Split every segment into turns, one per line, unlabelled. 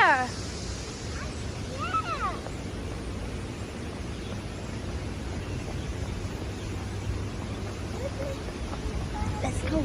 here. Let's go.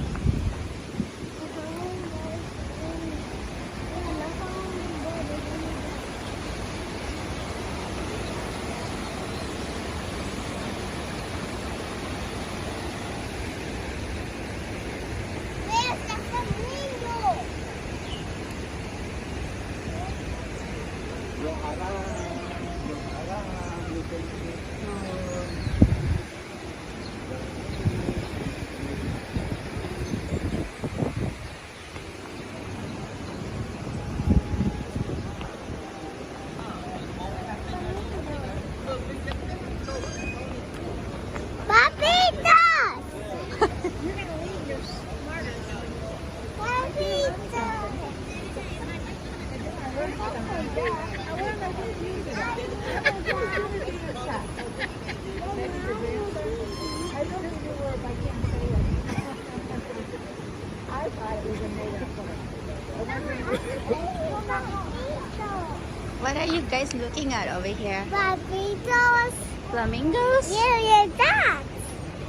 What are you guys looking at over here?
Flamingos.
Flamingos?
Yeah, ducks.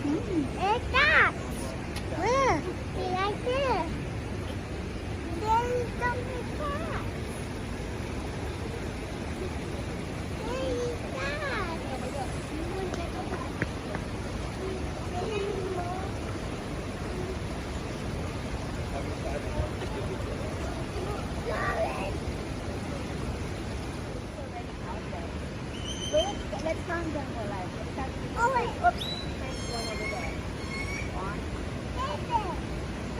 Hmm.
It's ducks.
Where?
See right there. There's something cat. There's
Wait, let's count them for life.
Oh, wait.
Oops. There's one over there. One.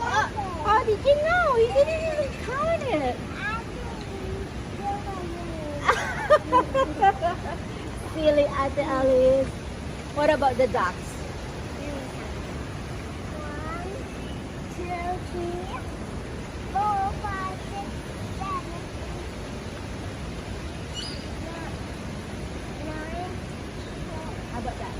Oh,
Oh, did you know? You didn't even count it. Silly Ate Alice. What about the ducks?
1, 2, 3, 4, 5, 6, 7, 9,
How about that?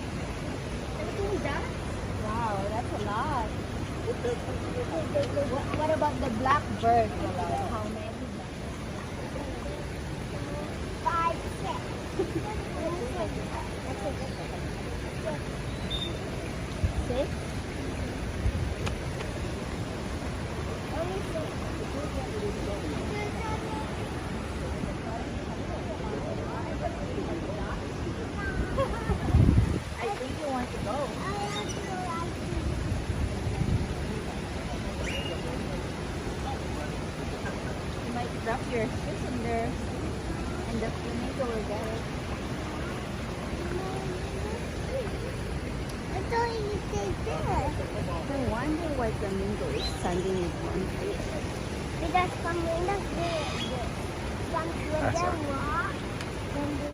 17 ducks? Wow, that's a lot. What about the blackbird? How many?
5, 6.
6?
Only 6.
I think you want to go. You might drop your fish in there, and the flamingo will get it.
I thought you said there.
I wonder why flamingo is standing in one place.
Because flamingos, they walk.